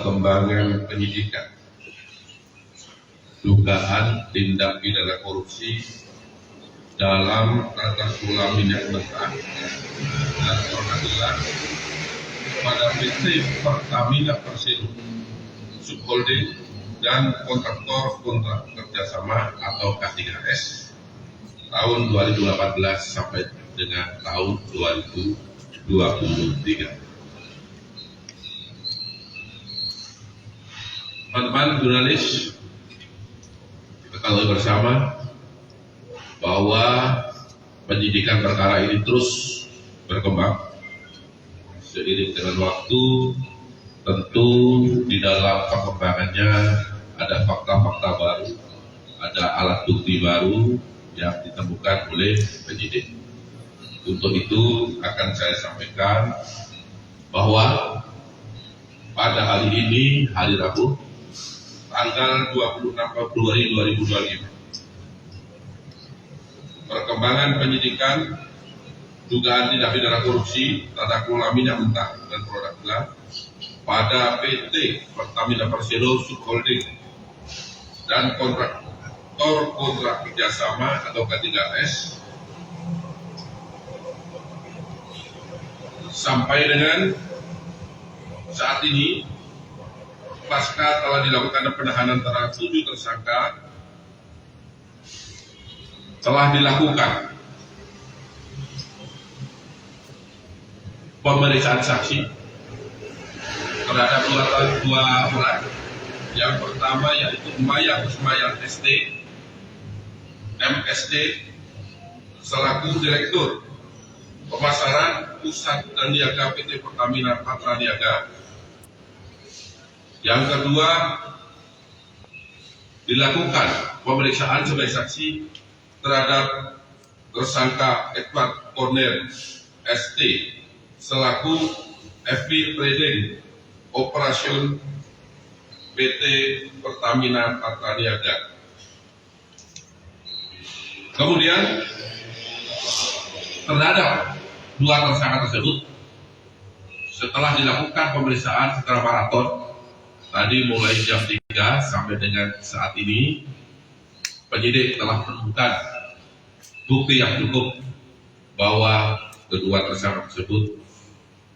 perkembangan penyidikan dugaan tindak pidana korupsi dalam tata kelola minyak mentah dan pengadilan kepada PT Pertamina Persero Subholding dan kontraktor kontrak kerjasama atau K3S tahun 2018 sampai dengan tahun 2023. Teman-teman jurnalis, kita ketahui bersama bahwa penyidikan perkara ini terus berkembang seiring dengan waktu. Tentu di dalam perkembangannya ada fakta-fakta baru, ada alat bukti baru yang ditemukan oleh penyidik. Untuk itu akan saya sampaikan bahwa pada hari ini, hari Rabu, tanggal 26 Februari 2025, perkembangan penyidikan dugaan tindak pidana korupsi tata kelola minyak mentah dan produk gelap pada PT Pertamina Persero Subholding dan kontraktor kontrak kerjasama atau K3S sampai dengan saat ini pasca telah dilakukan penahanan terhadap 7 tersangka, telah dilakukan pemeriksaan saksi terhadap dua orang. Yang pertama yaitu Maya Kusmaya SD, MSD, selaku Direktur Pemasaran Pusat dan Niaga PT Pertamina Patra Niaga. Yang kedua, dilakukan pemeriksaan sebagai saksi terhadap tersangka Edward Cornel ST selaku FB Trading Operation PT Pertamina Patra Niaga. Kemudian terhadap 2 tersangka tersebut setelah dilakukan pemeriksaan secara maraton tadi mulai jam 3 sampai dengan saat ini, penyidik telah menemukan bukti yang cukup bahwa kedua tersangka tersebut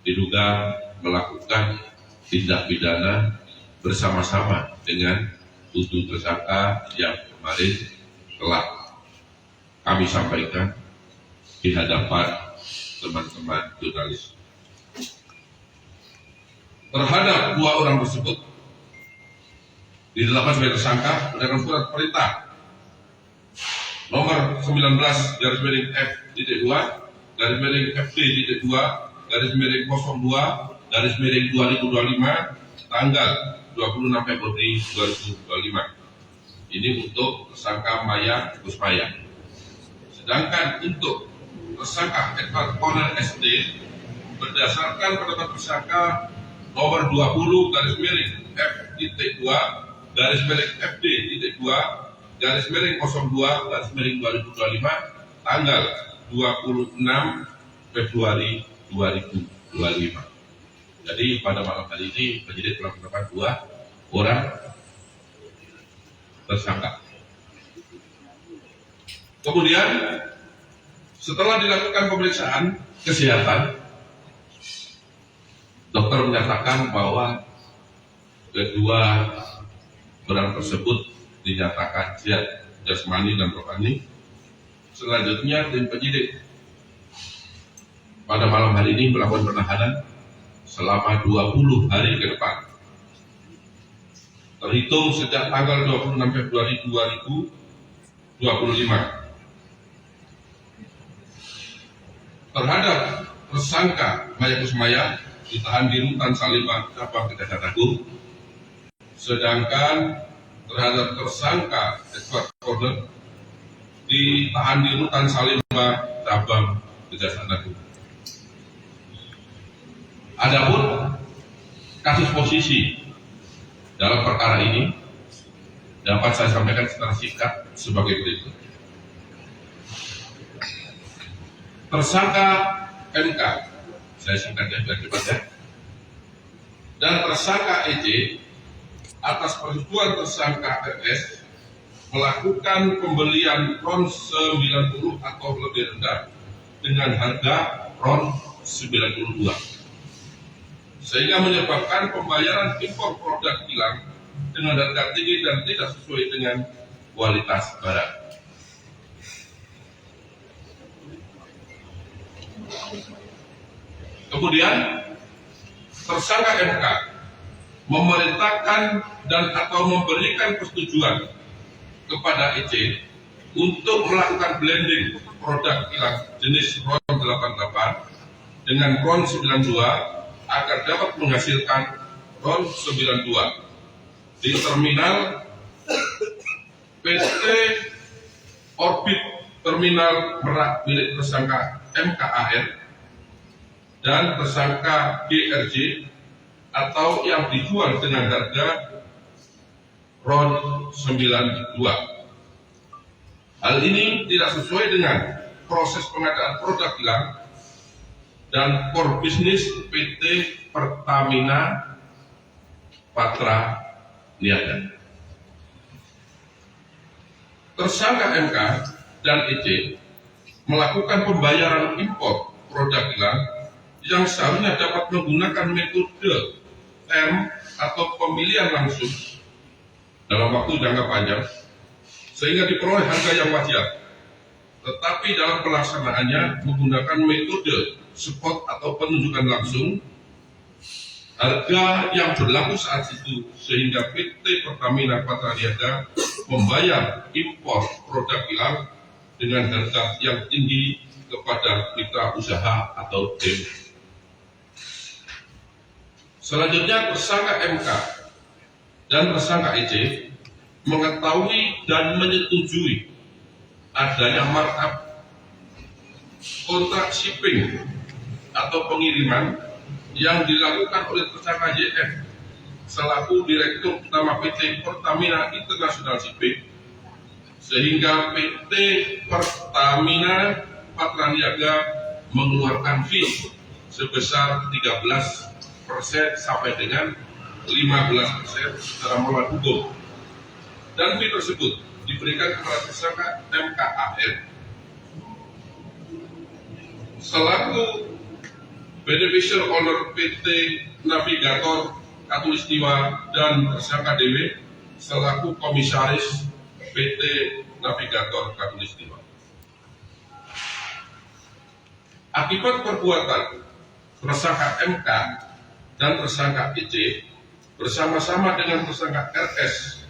diduga melakukan tindak pidana bersama-sama dengan 7 tersangka yang kemarin telah kami sampaikan di hadapan teman-teman jurnalis. Terhadap 2 orang tersebut ditetapkan sebagai tersangka berdasarkan surat perintah nomor 19-FD-2-02-02-02-2025 tanggal 26 Februari 2025. Ini untuk tersangka Maya Kusmaya. Sedangkan untuk tersangka Edward Cornel SD berdasarkan penetapan tersangka nomor 20-FD-2-02-02-2025 tanggal 26 Februari 2025. Jadi pada malam hari ini penyidik telah menetapkan 2 orang tersangka. Kemudian setelah dilakukan pemeriksaan kesehatan, dokter menyatakan bahwa kedua orang tersebut dinyatakan sehat jasmani dan rohani. Selanjutnya tim penyidik pada malam hari ini melakukan penahanan selama 20 hari ke depan, terhitung sejak tanggal 26 Februari 2025. Terhadap tersangka Maya Kusmaya ditahan di Rutan Salemba Cabang Kejaksaan Agung, sedangkan terhadap tersangka Edward Cornel ditahan di Rutan Salemba Cabang Kejaksaan Agung. Adapun kasus posisi dalam perkara ini dapat saya sampaikan secara singkat sebagai berikut. Tersangka MK, saya singkat ya biar cepat ya. dan tersangka EJ atas persetujuan tersangka RS melakukan pembelian RON 90 atau lebih rendah dengan harga RON 92, sehingga menyebabkan pembayaran impor produk kilang dengan harga tinggi dan tidak sesuai dengan kualitas barang. Kemudian tersangka MK memerintahkan dan atau memberikan persetujuan kepada EJ untuk melakukan blending produk kilang jenis RON 88 dengan RON 92 agar dapat menghasilkan RON 92 di terminal PT Orbit Terminal Merak milik tersangka MKAR dan tersangka GRJ atau yang dijual dengan harga RON 92. Hal ini tidak sesuai dengan proses pengadaan produk kilang dan core bisnis PT Pertamina Patra Niaga. Tersangka MK dan EJ melakukan pembayaran impor produk kilang yang seharusnya dapat menggunakan metode term atau pemilihan langsung dalam waktu jangka panjang sehingga diperoleh harga yang wajar, tetapi dalam pelaksanaannya menggunakan metode spot atau penunjukan langsung harga yang berlaku saat itu, sehingga PT Pertamina Patra Niaga membayar impor produk kilang dengan harga yang tinggi kepada mitra usaha atau demo. Selanjutnya tersangka MK dan tersangka EJ mengetahui dan menyetujui adanya markup kontrak shipping atau pengiriman yang dilakukan oleh tersangka YF selaku Direktur Utama PT Pertamina International Shipping, sehingga PT Pertamina Patra Niaga mengeluarkan fee sebesar 13% sampai dengan 15% secara melawan hukum, dan fee tersebut diberikan kepada tersangka MKAR selaku beneficial owner PT Navigator Katulistiwa dan tersangka DW selaku komisaris PT Navigator Katulistiwa. Akibat perbuatan tersangka MK dan tersangka EJ bersama-sama dengan tersangka RS,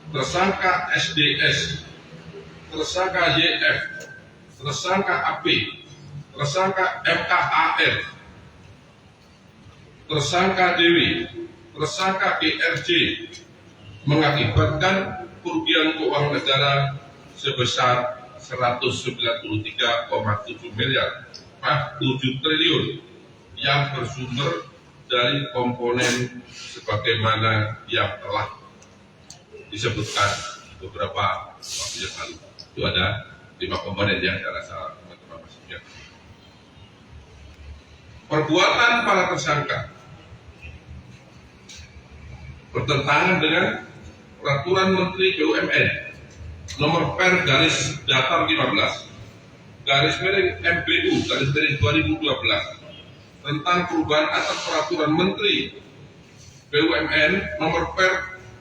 tersangka SDS, tersangka YF, tersangka AP, tersangka MKAR, tersangka Dewi, tersangka GRJ mengakibatkan kerugian keuangan negara sebesar 193,7 triliun yang bersumber dari komponen sebagaimana yang telah disebutkan beberapa waktu yang lalu. Itu ada 5 komponen yang saya rasa teman-teman masih ingat. Perbuatan para tersangka bertentangan dengan Peraturan Menteri BUMN Nomor Per garis datar 15 garis miring MBU garis miring 2012 tentang perubahan atas Peraturan Menteri BUMN Nomor Per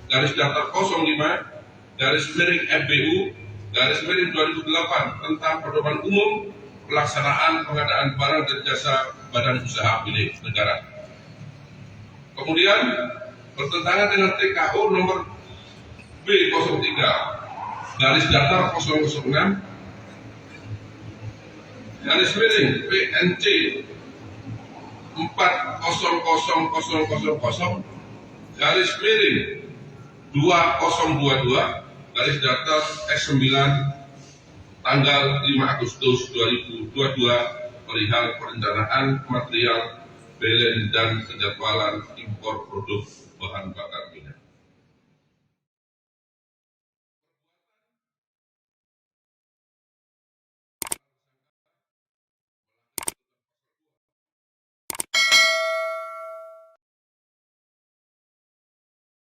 garis datar 05 garis miring MBU garis miring 2008 tentang pedoman umum pelaksanaan pengadaan barang dan jasa badan usaha milik negara. Kemudian bertentangan dengan TKO nomor B03 garis datar 006 garis miring PNC 400000 garis miring 2022 garis datar S9 tanggal 5 Agustus 2022 perihal perencanaan material, belen dan penjadwalan impor produk bahan bakar